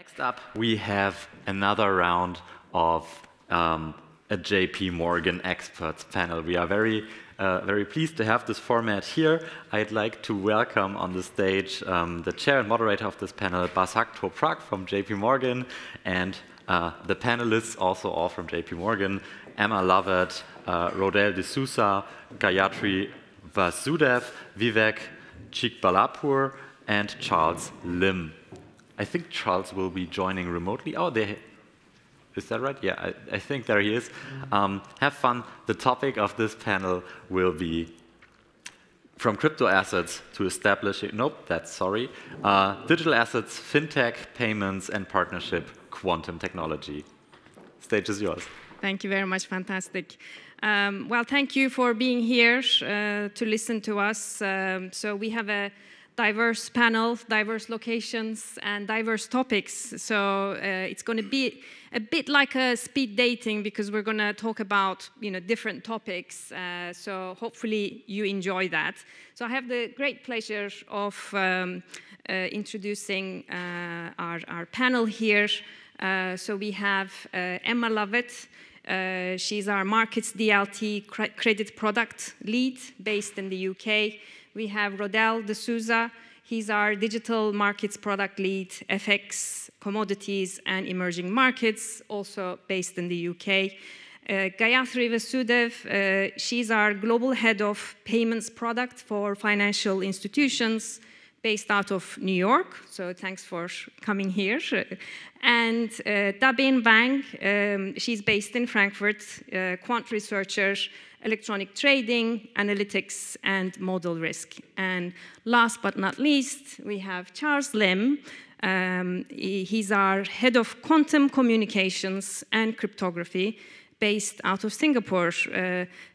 Next up, we have another round of a JP Morgan experts panel. We are very pleased to have this format here. I'd like to welcome on the stage the chair and moderator of this panel, Basak Toprak from JP Morgan, and the panelists, also all from JP Morgan, Emma Lovett, Rodel D'Souza, Gayatri Vasudev, Vivek Chikbalapur, and Charles Lim. I think Charles will be joining remotely. Oh, is that right? Yeah, I think there he is. Have fun. The topic of this panel will be from crypto assets to establishing, digital assets, FinTech, payments, and partnership, quantum technology. Stage is yours. Thank you very much. Fantastic. Well, thank you for being here to listen to us. So we have a diverse panel, diverse locations, and diverse topics. So it's going to be a bit like a speed dating because we're going to talk about different topics. So hopefully you enjoy that. So I have the great pleasure of introducing our panel here. So we have Emma Lovett. She's our Markets DLT credit product lead based in the UK. We have Rodel D'Souza. He's our digital markets product lead, FX, commodities, and emerging markets, also based in the UK. Gayatri Vasudev, she's our global head of payments product for financial institutions, based out of New York. So thanks for coming here. And Dabin Bang, she's based in Frankfurt, quant researcher, electronic trading, analytics, and model risk. And last but not least, we have Charles Lim. He's our head of quantum communications and cryptography, based out of Singapore.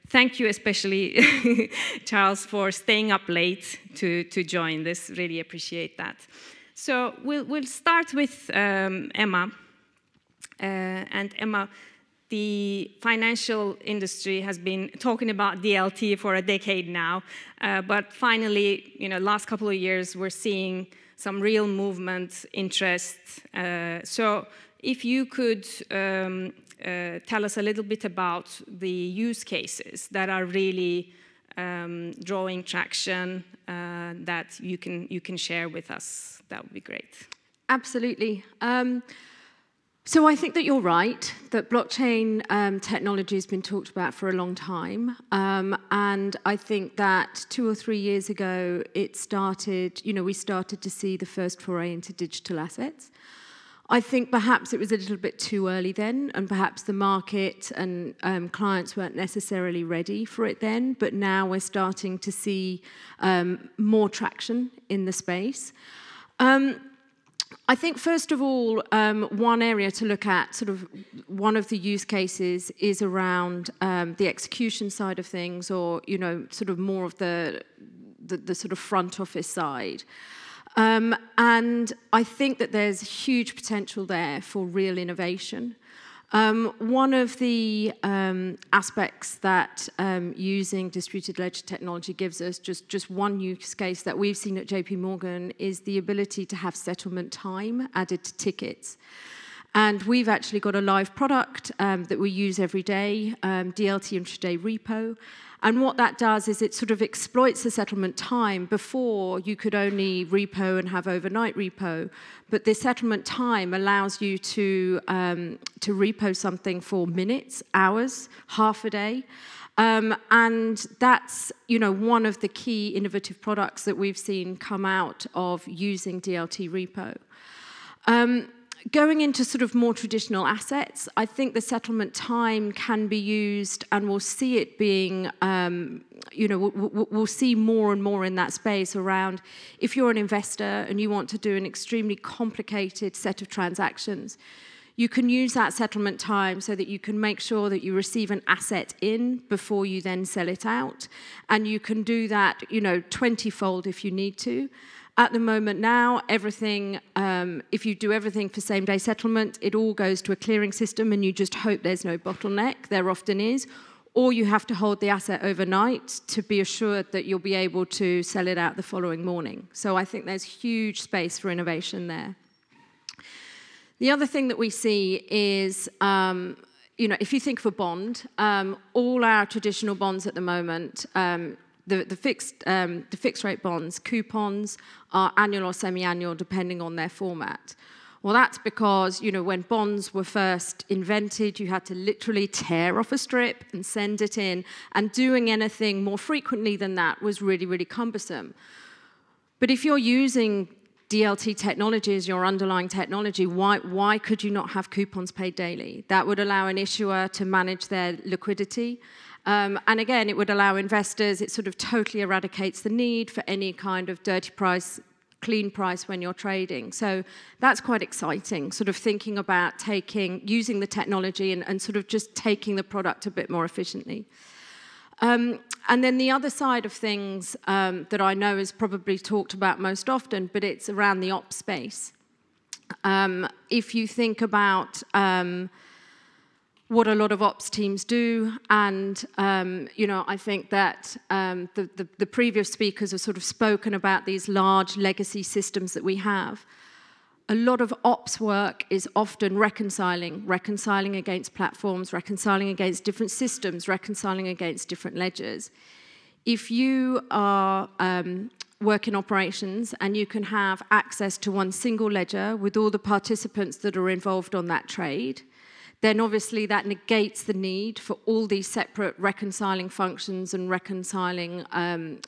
Thank you especially, Charles, for staying up late to join this. Really appreciate that. So we'll start with Emma. And Emma, the financial industry has been talking about DLT for a decade now, but finally, last couple of years, we're seeing some real movement, interest. So if you could tell us a little bit about the use cases that are really drawing traction that you can share with us, that would be great. Absolutely. So I think that you're right, that blockchain technology has been talked about for a long time. And I think that 2 or 3 years ago, it started, we started to see the first foray into digital assets. I think perhaps it was a little bit too early then, and perhaps the market and clients weren't necessarily ready for it then, but now we're starting to see more traction in the space. I think, first of all, one area to look at, sort of one of the use cases, is around the execution side of things, or, sort of more of the sort of front office side. And I think that there's huge potential there for real innovation. One of the aspects that using distributed ledger technology gives us, just one use case that we've seen at JP Morgan, is the ability to have settlement time added to tickets. And we've actually got a live product that we use every day, DLT intraday repo. And what that does is it sort of exploits the settlement time. Before, you could only repo and have overnight repo, but the settlement time allows you to repo something for minutes, hours, half a day. And that's, one of the key innovative products that we've seen come out of using DLT repo. Going into sort of more traditional assets, I think the settlement time can be used, and we'll see it being, we'll see more and more in that space around if you're an investor and you want to do an extremely complicated set of transactions. You can use that settlement time so that you can make sure that you receive an asset in before you then sell it out. And you can do that, 20-fold if you need to. At the moment now, everything, if you do everything for same-day settlement, it all goes to a clearing system and you just hope there's no bottleneck. There often is. Or you have to hold the asset overnight to be assured that you'll be able to sell it out the following morning. So I think there's huge space for innovation there. The other thing that we see is, if you think of a bond, all our traditional bonds at the moment, the fixed rate bonds, coupons are annual or semi-annual depending on their format. Well, that's because, when bonds were first invented, you had to literally tear off a strip and send it in, and doing anything more frequently than that was really, really cumbersome. But if you're using DLT technology as your underlying technology, why could you not have coupons paid daily? That would allow an issuer to manage their liquidity. And again, it would allow investors, it sort of totally eradicates the need for any kind of dirty price, clean price when you're trading. So that's quite exciting, sort of thinking about using the technology and sort of just taking the product a bit more efficiently. And then the other side of things that I know is probably talked about most often, but it's around the ops space. If you think about what a lot of ops teams do, and I think that the previous speakers have sort of spoken about these large legacy systems that we have. A lot of ops work is often reconciling against platforms, reconciling against different systems, reconciling against different ledgers. If you are work in operations and you can have access to one single ledger with all the participants that are involved on that trade, then obviously that negates the need for all these separate reconciling functions and reconciling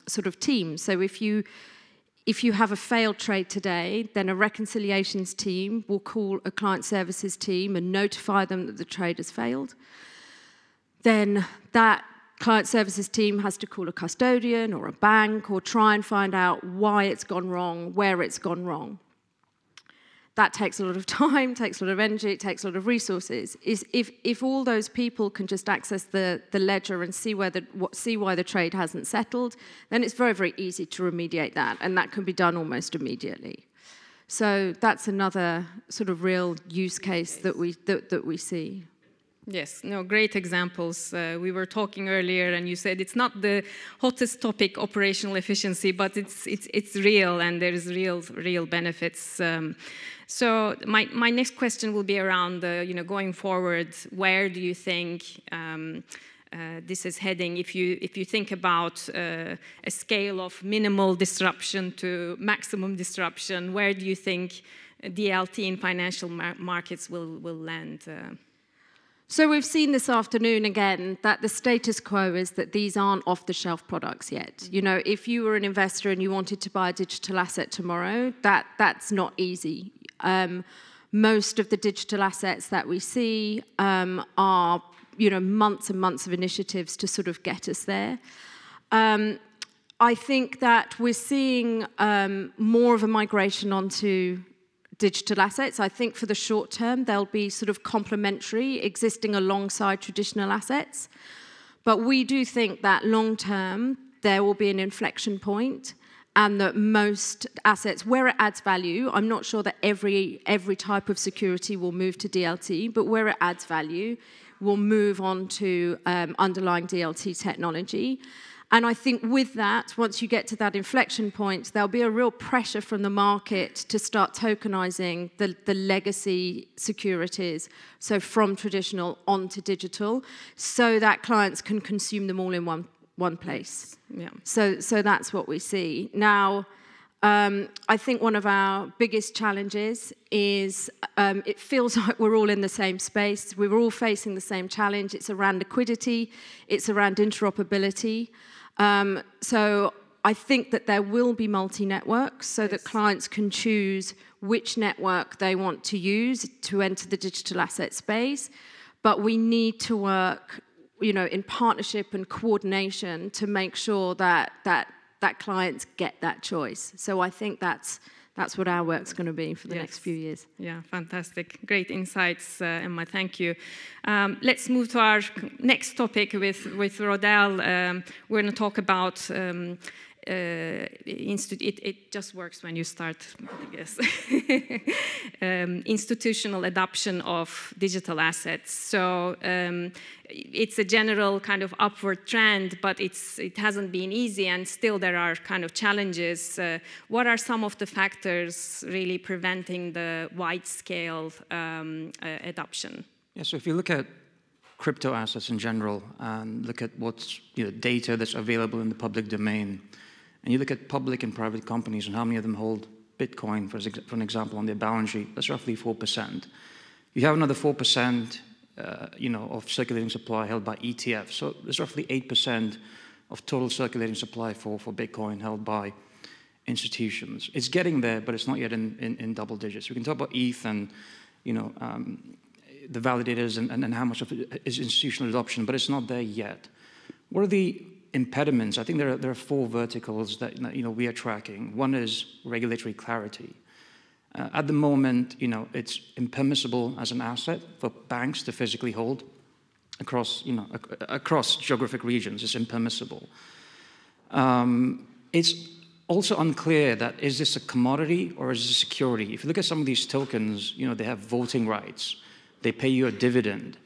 sort of teams. So if you have a failed trade today, then a reconciliations team will call a client services team and notify them that the trade has failed. Then that client services team has to call a custodian or a bank or try and find out why it's gone wrong, where it's gone wrong. That takes a lot of time, takes a lot of energy, it takes a lot of resources. If all those people can just access the ledger and see why the trade hasn't settled, then it's very, very easy to remediate that, and that can be done almost immediately. So that's another sort of real use case that we see. Yes, no, great examples. We were talking earlier, and you said it's not the hottest topic, operational efficiency, but it's real, and there is real benefits. So my next question will be around going forward. Where do you think this is heading? If you think about a scale of minimal disruption to maximum disruption, where do you think DLT in financial markets will land? So we've seen this afternoon again that the status quo is that these aren't off-the-shelf products yet. If you were an investor and you wanted to buy a digital asset tomorrow, that's not easy. Most of the digital assets that we see are, months and months of initiatives to sort of get us there. I think that we're seeing more of a migration onto digital assets. I think for the short term, they'll be sort of complementary, existing alongside traditional assets. But we do think that long term, there will be an inflection point, and that most assets, where it adds value, I'm not sure that every type of security will move to DLT, but where it adds value, will move on to underlying DLT technology. And I think with that, once you get to that inflection point, there'll be a real pressure from the market to start tokenizing the legacy securities, so from traditional onto digital, so that clients can consume them all in one place. Yeah. So that's what we see. Now, I think one of our biggest challenges is it feels like we're all in the same space. We're all facing the same challenge. It's around liquidity. It's around interoperability. So I think that there will be multi-networks so that clients can choose which network they want to use to enter the digital asset space. But we need to work, in partnership and coordination to make sure that clients get that choice. So I think that's what our work's going to be for the next few years. Yeah, fantastic. Great insights, Emma. Thank you. Let's move to our next topic with Rodel. We're going to talk about it just works when you start, I guess, institutional adoption of digital assets. So it's a general kind of upward trend, but it hasn't been easy, and still there are kind of challenges. What are some of the factors really preventing the wide-scale adoption? Yeah, so if you look at crypto assets in general and look at what's data that's available in the public domain, and you look at public and private companies and how many of them hold Bitcoin, for an example, on their balance sheet, that's roughly 4%. You have another 4%, of circulating supply held by ETFs. So there's roughly 8% of total circulating supply for Bitcoin held by institutions. It's getting there, but it's not yet in double digits. We can talk about ETH and the validators and how much of it is institutional adoption, but it's not there yet. What are the impediments? I think there are 4 verticals that we are tracking. One is regulatory clarity. At the moment, it's impermissible as an asset for banks to physically hold across geographic regions. It's impermissible. It's also unclear that is this a commodity or is it a security? If you look at some of these tokens, they have voting rights. They pay you a dividend.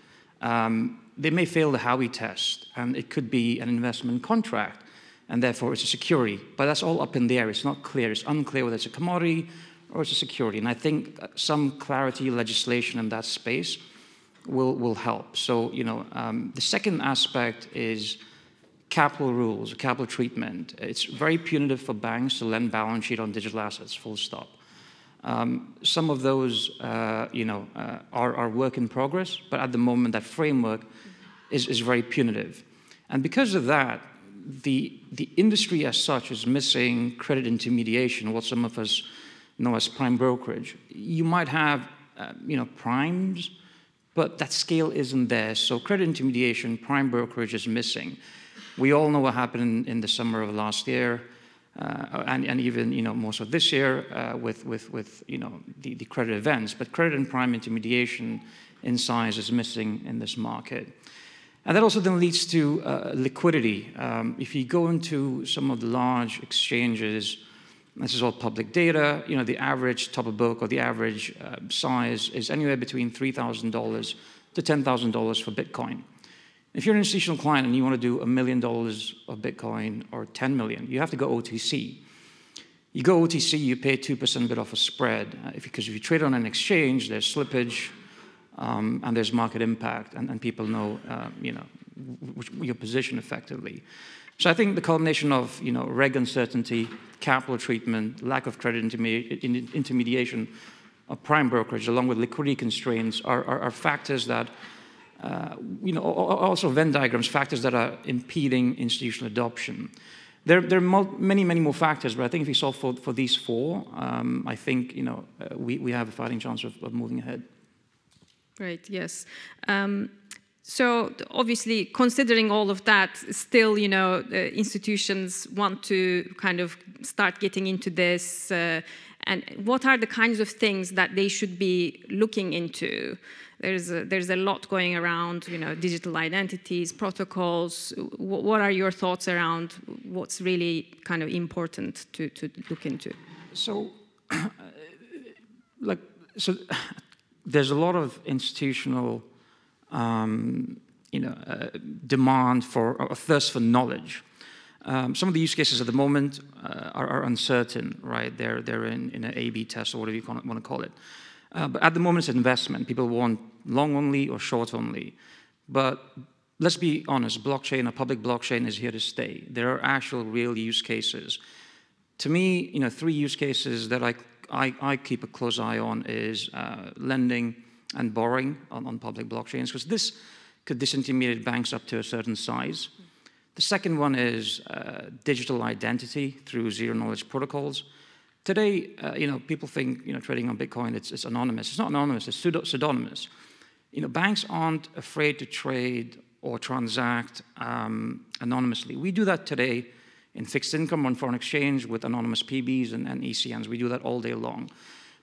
They may fail the Howey test, and it could be an investment contract, and therefore it's a security. But that's all up in the air. It's not clear. It's unclear whether it's a commodity or it's a security. And I think some clarity legislation in that space will help. So, the second aspect is capital rules, capital treatment. It's very punitive for banks to lend balance sheet on digital assets, full stop. Some of those, are work in progress, but at the moment, that framework is very punitive. And because of that, the industry as such is missing credit intermediation, what some of us know as prime brokerage. You might have, primes, but that scale isn't there. So credit intermediation, prime brokerage is missing. We all know what happened in the summer of last year. And even most of this year with the credit events, but credit and prime intermediation in size is missing in this market, and that also then leads to liquidity. If you go into some of the large exchanges, this is all public data. The average top of book or the average size is anywhere between $3,000 to $10,000 for Bitcoin. If you're an institutional client and you want to do $1 million of Bitcoin or 10 million, you have to go OTC. You go OTC, you pay 2% bid off a spread, because if you trade on an exchange, there's slippage and there's market impact, and people know, your position effectively. So I think the culmination of, reg uncertainty, capital treatment, lack of credit intermediation of prime brokerage, along with liquidity constraints, are factors that also Venn diagrams, factors that are impeding institutional adoption. There are many more factors, but I think if we solve for these 4, I think we have a fighting chance of moving ahead. Right. Yes. So obviously, considering all of that, still, institutions want to kind of start getting into this. And what are the kinds of things that they should be looking into? There's a lot going around, digital identities, protocols. What are your thoughts around what's really kind of important to look into? So, there's a lot of institutional, demand for a thirst for knowledge. Some of the use cases at the moment are uncertain, right? They're in an A/B test or whatever you want to call it. But at the moment, it's investment. People want long only or short only. But let's be honest, blockchain, a public blockchain is here to stay. There are actual real use cases. To me, 3 use cases that I keep a close eye on is lending and borrowing on public blockchains, because this could disintermediate banks up to a certain size. The second one is digital identity through zero-knowledge protocols. Today, people think, trading on Bitcoin, it's anonymous. It's not anonymous, it's pseudonymous. Banks aren't afraid to trade or transact anonymously. We do that today in fixed income on foreign exchange with anonymous PBs and ECNs. We do that all day long.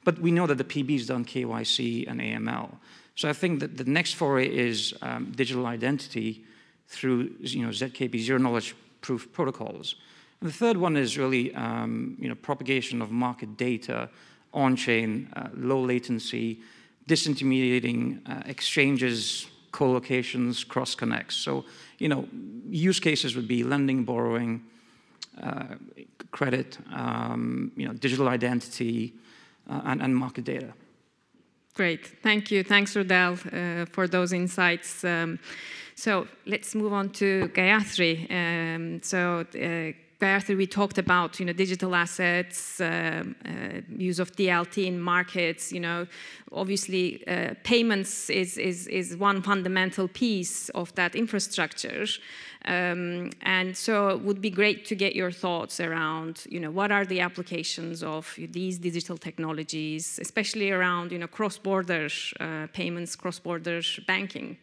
But we know that the PB's done KYC and AML. So I think that the next foray is digital identity through ZKP, zero-knowledge proof protocols. And the third one is really propagation of market data on-chain, low latency, disintermediating exchanges, co-locations, cross-connects. So, use cases would be lending, borrowing, credit, digital identity, and market data. Great, thank you. Thanks, Rodel, for those insights. So let's move on to Gayatri. Gayatri, we talked about digital assets, use of DLT in markets. Obviously, payments is one fundamental piece of that infrastructure. And so it would be great to get your thoughts around, what are the applications of these digital technologies, especially around, cross-border payments, cross-border banking.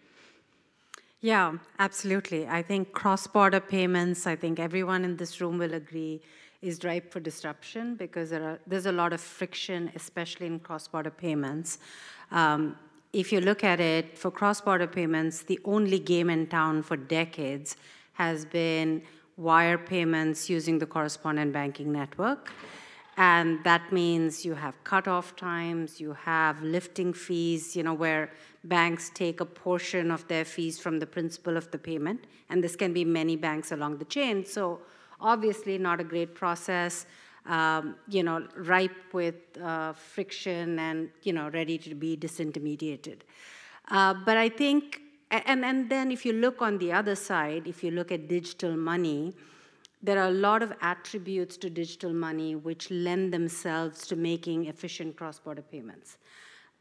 Yeah, absolutely. I think cross-border payments, I think everyone in this room will agree, is ripe for disruption because there's a lot of friction, especially in cross-border payments. If you look at it, for cross-border payments, the only game in town for decades has been wire payments using the correspondent banking network. And that means you have cutoff times, you have lifting fees, where banks take a portion of their fees from the principal of the payment. And this can be many banks along the chain. So obviously not a great process, ripe with friction and, ready to be disintermediated. But I think, and then if you look on the other side, if you look at digital money, there are a lot of attributes to digital money which lend themselves to making efficient cross-border payments.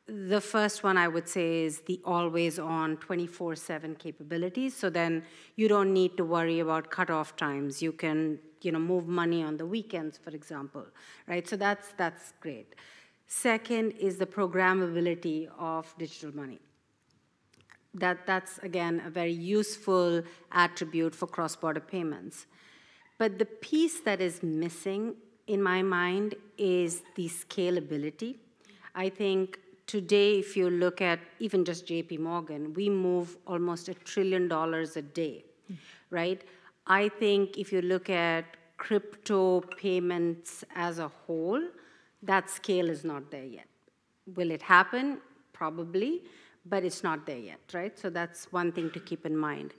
The first one I would say is the always-on 24/7 capabilities. So then you don't need to worry about cutoff times. You can move money on the weekends, for example, right? So that's great. Second is the programmability of digital money. That's, again, a very useful attribute for cross-border payments. But the piece that is missing, in my mind, is the scalability. I think today, if you look at even just JP Morgan, we move almost $1 trillion a day, right? I think if you look at crypto payments as a whole, that scale is not there yet. Will it happen? Probably, but it's not there yet, right? So that's one thing to keep in mind.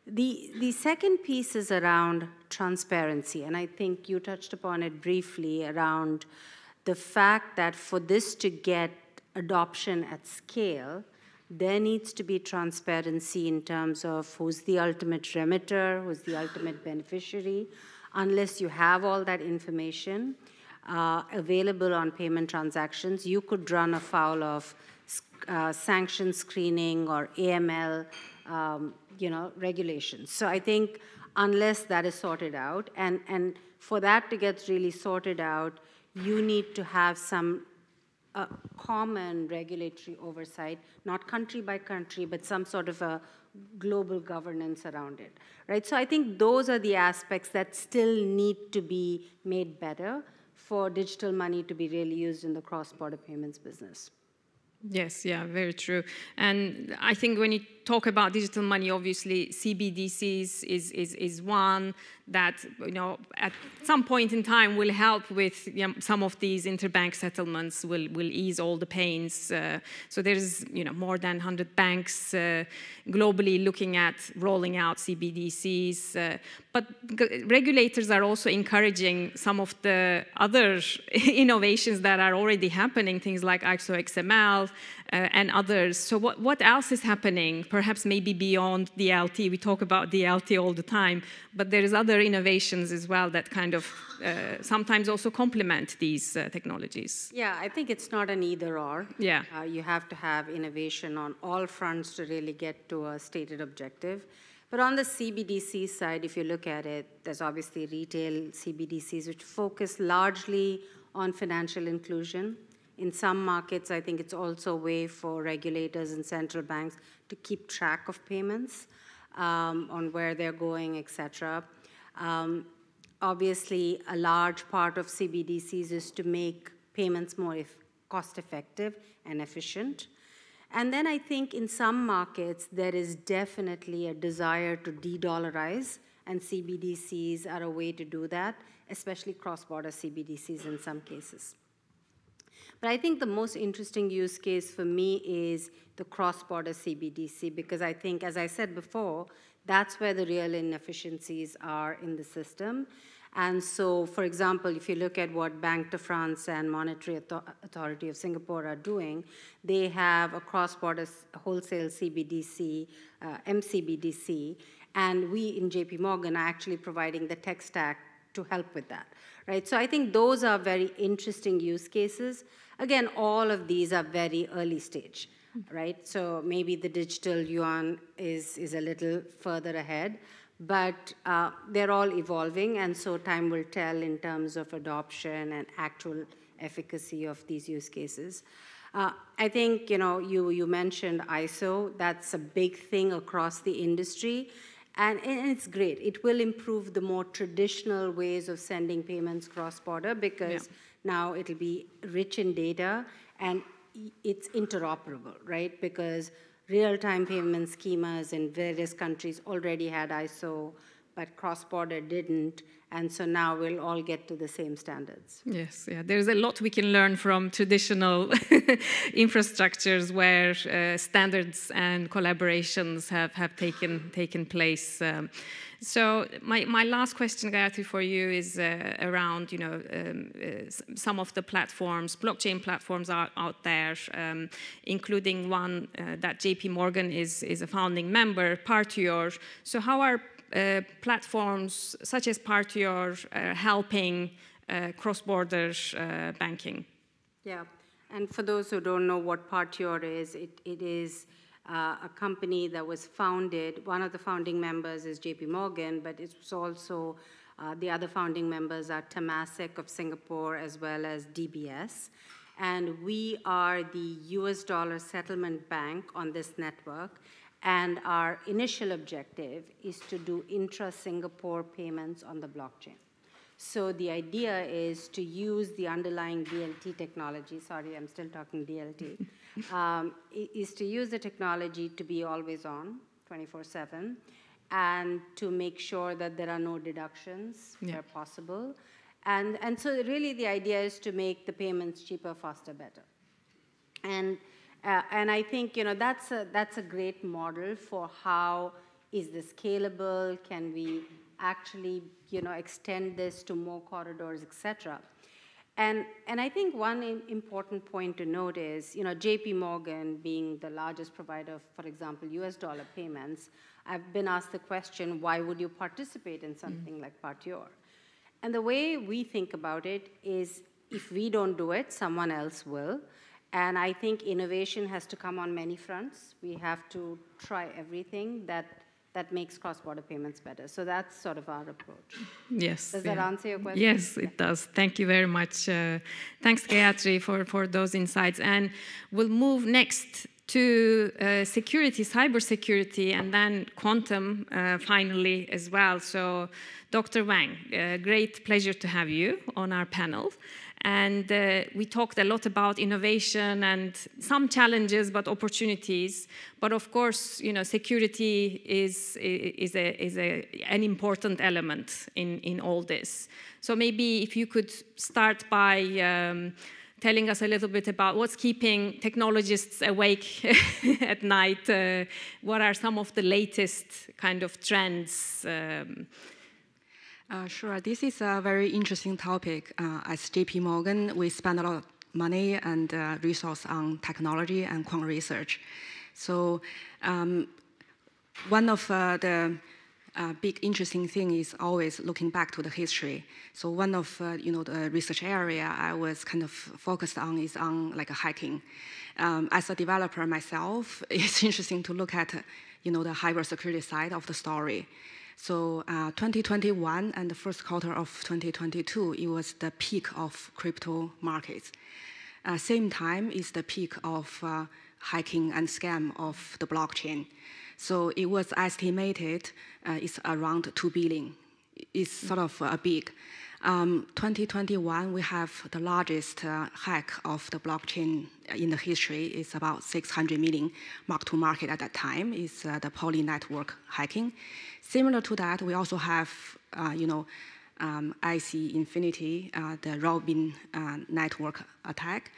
The second piece is around transparency, and I think you touched upon it briefly around the fact that for this to get adoption at scale, there needs to be transparency in terms of who's the ultimate remitter, who's the ultimate beneficiary. Unless you have all that information available on payment transactions, you could run afoul of sanction screening or AML regulations. So I think unless that is sorted out, and for that to get really sorted out, you need to have some common regulatory oversight, not country by country, but some sort of a global governance around it, right? So I think those are the aspects that still need to be made better for digital money to be really used in the cross-border payments business. Yes, yeah, very true. And I think when you talk about digital money, obviously CBDCs is one that at some point in time will help with some of these interbank settlements, will ease all the pains. So there's more than 100 banks globally looking at rolling out CBDCs. But regulators are also encouraging some of the other innovations that are already happening, things like ISO XML and others. So what else is happening? Perhaps maybe beyond DLT. We talk about DLT all the time, but there is other innovations as well that kind of sometimes also complement these technologies. Yeah, I think it's not an either-or. Yeah. You have to have innovation on all fronts to really get to a stated objective. But on the CBDC side, if you look at it, there's obviously retail CBDCs, which focus largely on financial inclusion. In some markets, I think it's also a way for regulators and central banks to keep track of payments on where they're going, et cetera. Obviously, a large part of CBDCs is to make payments more cost-effective and efficient. And then I think in some markets, there is definitely a desire to de-dollarize and CBDCs are a way to do that, especially cross-border CBDCs in some cases. But I think the most interesting use case for me is the cross-border CBDC, because I think, as I said before, that's where the real inefficiencies are in the system. And so, for example, if you look at what Banque de France and Monetary Authority of Singapore are doing, they have a cross-border wholesale CBDC, MCBDC, and we in JP Morgan are actually providing the tech stack to help with that, right? So I think those are very interesting use cases. Again, all of these are very early stage, right? So maybe the digital yuan is a little further ahead, but they're all evolving, and so time will tell in terms of adoption and actual efficacy of these use cases. I think, you mentioned ISO. That's a big thing across the industry, and it's great. It will improve the more traditional ways of sending payments cross-border, because now it'll be rich in data, and it's interoperable, right? Because real-time payment schemas in various countries already had ISO, but cross-border didn't, and so now we'll all get to the same standards. Yes, yeah. There's a lot we can learn from traditional infrastructures where standards and collaborations have taken place. So my last question, Gayatri, for you is around some of the platforms, blockchain platforms out there, including one that JP Morgan is a founding member, Partior. So how are platforms such as Partior helping cross-border banking? Yeah, and for those who don't know what Partior is, it is a company that was founded. One of the founding members is JP Morgan, but it's also the other founding members are Temasek of Singapore as well as DBS. And we are the US dollar settlement bank on this network. And our initial objective is to do intra-Singapore payments on the blockchain. So the idea is to use the underlying DLT technology. Sorry, I'm still talking DLT. Is to use the technology to be always on, 24/7, and to make sure that there are no deductions where possible. And so really the idea is to make the payments cheaper, faster, better. And I think that's a great model for how is this scalable? Can we actually extend this to more corridors, etc. And I think one important point to note is JP Morgan being the largest provider of, for example, US dollar payments. I've been asked the question, why would you participate in something like Partior? And the way we think about it is, if we don't do it, someone else will. And I think innovation has to come on many fronts. We have to try everything that makes cross-border payments better. So that's sort of our approach. Yes. Does that answer your question? Yes, it does. Thank you very much. Thanks, Gayatri, for those insights. And we'll move next to security, cybersecurity, and then quantum finally as well. So Dr. Wang, great pleasure to have you on our panel. And we talked a lot about innovation and some challenges, but opportunities. But of course, security is an important element in all this. So maybe if you could start by telling us a little bit about what's keeping technologists awake at night. What are some of the latest kind of trends? Sure. This is a very interesting topic. As JP Morgan, we spend a lot of money and resource on technology and quant research. So one of the big interesting thing is always looking back to the history. So one of the research area I was kind of focused on is on like hacking. As a developer myself, it's interesting to look at the cybersecurity side of the story. So 2021 and the first quarter of 2022, it was the peak of crypto markets. Same time is the peak of hacking and scam of the blockchain. So it was estimated it's around 2 billion. It's sort of big. 2021, we have the largest hack of the blockchain in the history. It's about 600 million mark to market at that time. It's the Poly network hacking. Similar to that, we also have, IC Infinity, the Robin network attack,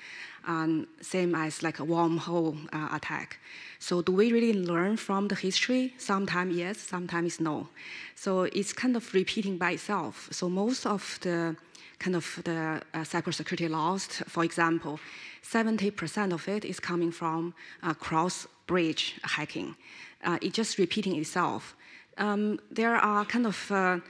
same as like a wormhole attack. So do we really learn from the history? Sometimes yes, sometimes no. So it's kind of repeating by itself. So most of the kind of the cybersecurity loss, for example, 70% of it is coming from cross-bridge hacking. It's just repeating itself. There are kind of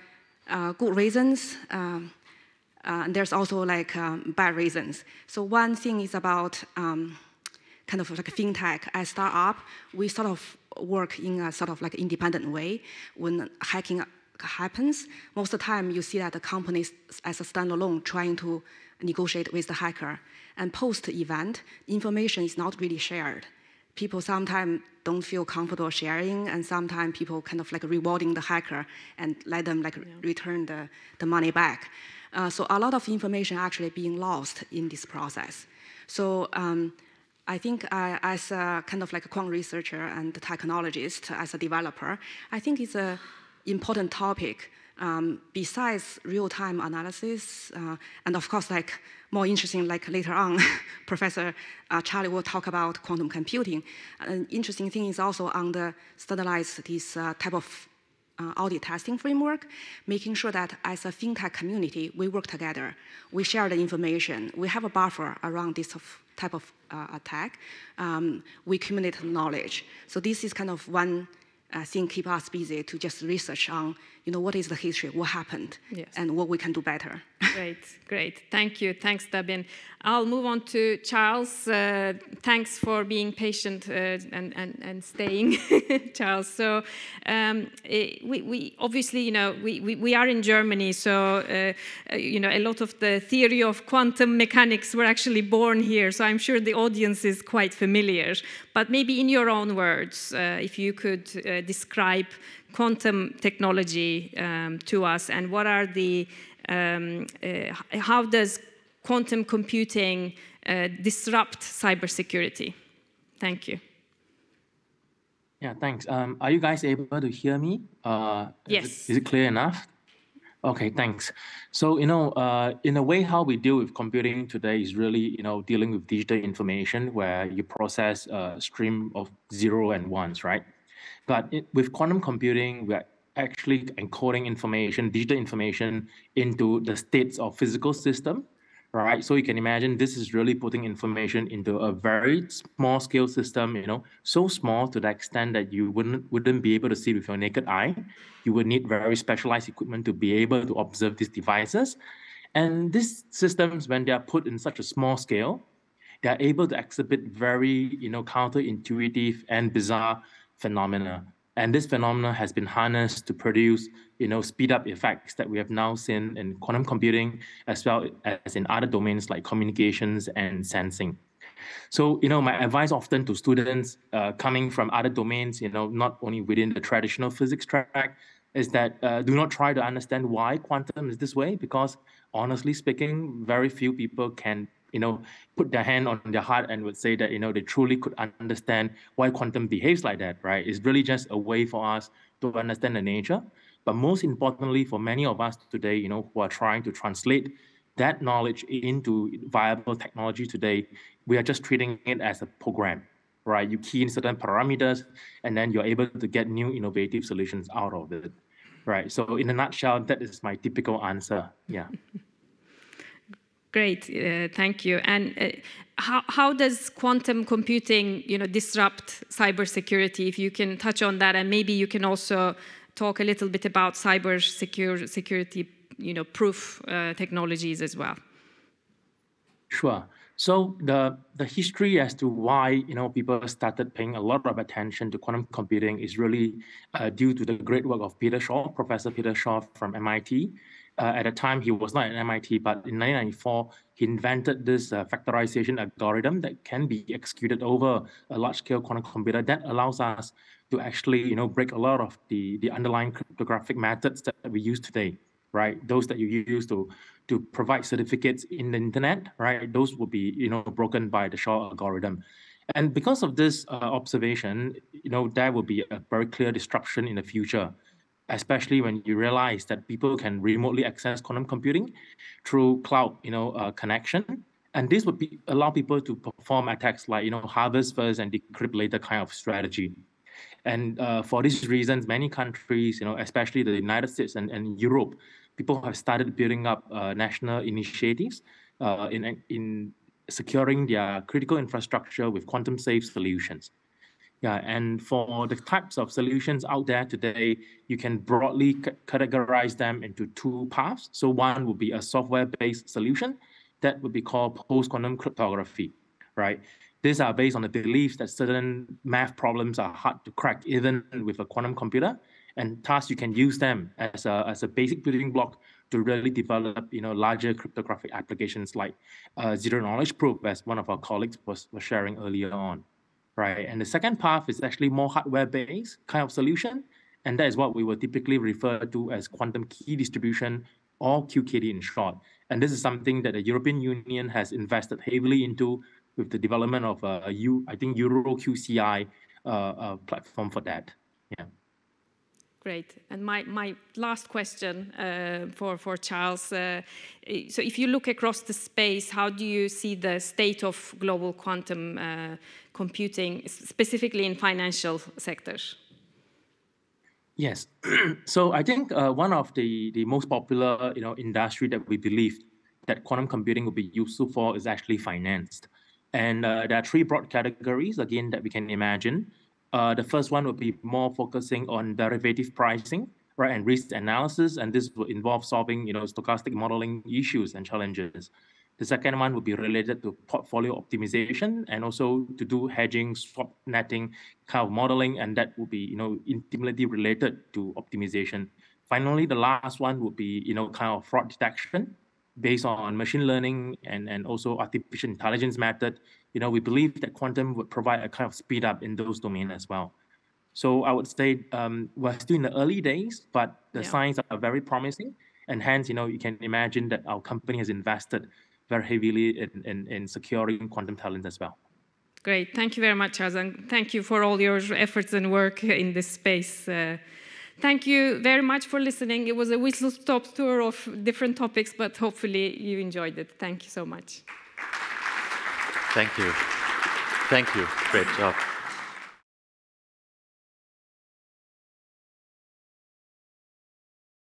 good reasons, and there's also like bad reasons. So one thing is about kind of like a FinTech. As a startup, we sort of work in a sort of like independent way. When hacking happens, most of the time you see that the company is as a standalone trying to negotiate with the hacker. And post-event, information is not really shared. People sometimes don't feel comfortable sharing, and sometimes people kind of like rewarding the hacker and let them like return the money back. So a lot of information actually being lost in this process. So I think as a kind of like a quant researcher and technologist, as a developer, I think it's an important topic. Besides real-time analysis, and of course, like more interesting, like later on, Professor Charlie will talk about quantum computing. An interesting thing is also on the standardize this type of audit testing framework, making sure that as a FinTech community, we work together, we share the information, we have a buffer around this type of attack, we accumulate knowledge. So this is kind of one thing keep us busy to just research on, what is the history, what happened, yes, and what we can do better. Great. Thank you. Thanks, Dabin. I'll move on to Charles. Thanks for being patient and staying, Charles. So we obviously, we are in Germany, so a lot of the theory of quantum mechanics were actually born here. So I'm sure the audience is quite familiar. But maybe in your own words, if you could describe quantum technology to us, and what are the how does quantum computing disrupt cybersecurity? Thank you. Yeah, thanks. Are you guys able to hear me? Yes. Is it clear enough? Okay, thanks. So, in a way, how we deal with computing today is really, dealing with digital information where you process a stream of 0 and 1s, right? But with quantum computing, we're actually encoding information, digital information, into the states of physical system, right? So you can imagine this is really putting information into a very small scale system, so small to the extent that you wouldn't be able to see with your naked eye. You would need very specialized equipment to be able to observe these devices. And these systems, when they are put in such a small scale, they are able to exhibit very, counterintuitive and bizarre phenomena. And this phenomena has been harnessed to produce, speed up effects that we have now seen in quantum computing, as well as in other domains like communications and sensing. So, my advice often to students coming from other domains, not only within the traditional physics track, is that do not try to understand why quantum is this way, because honestly speaking, very few people can put their hand on their heart and would say that, they truly could understand why quantum behaves like that, right? It's really just a way for us to understand the nature. But most importantly, for many of us today, who are trying to translate that knowledge into viable technology today, we are just treating it as a program, right? You key in certain parameters, and then you're able to get new innovative solutions out of it, right? So in a nutshell, that is my typical answer, yeah. Great, thank you. And how does quantum computing, disrupt cybersecurity? If you can touch on that, and maybe you can also talk a little bit about cybersecurity, proof technologies as well. Sure. So the history as to why people started paying a lot of attention to quantum computing is really due to the great work of Peter Shaw, Professor Peter Shaw from MIT. At the time, he was not at MIT, but in 1994, he invented this factorization algorithm that can be executed over a large-scale quantum computer that allows us to actually, break a lot of the underlying cryptographic methods that we use today. right? Those that you use to provide certificates in the internet, right? Those will be, broken by the Shaw algorithm. And because of this observation, there will be a very clear disruption in the future, especially when you realize that people can remotely access quantum computing through cloud, connection. And this would allow people to perform attacks like, harvest first and decrypt later kind of strategy. And for these reasons, many countries, especially the United States and Europe, people have started building up national initiatives in securing their critical infrastructure with quantum-safe solutions. Yeah, and for the types of solutions out there today, you can broadly categorize them into two paths. So one would be a software-based solution that would be called post-quantum cryptography, right? These are based on the belief that certain math problems are hard to crack even with a quantum computer, and thus you can use them as a basic building block to really develop, larger cryptographic applications like zero-knowledge proof, as one of our colleagues was sharing earlier on. Right, and the second path is actually more hardware-based kind of solution, and that is what we will typically refer to as quantum key distribution, or QKD in short. And this is something that the European Union has invested heavily into with the development of I think Euro QCI platform for that. Yeah. Great. And my last question for Charles. So if you look across the space, how do you see the state of global quantum computing, specifically in financial sectors? Yes. So I think one of the most popular industry that we believe that quantum computing will be useful for is actually finance. And there are three broad categories, again, that we can imagine. The first one would be more focusing on derivative pricing, right, and risk analysis, and this will involve solving, stochastic modeling issues and challenges. The second one would be related to portfolio optimization and also to do hedging, swap netting kind of modeling, and that would be, intimately related to optimization. Finally, the last one would be, kind of fraud detection based on machine learning and also artificial intelligence method. We believe that quantum would provide a kind of speed up in those domains as well. So I would say we're still in the early days, but the signs are very promising. And hence, you can imagine that our company has invested very heavily in securing quantum talent as well. Great. Thank you very much, Charles. And thank you for all your efforts and work in this space. Thank you very much for listening. It was a whistle-stop tour of different topics, but hopefully you enjoyed it. Thank you so much. Thank you. Thank you. Great job.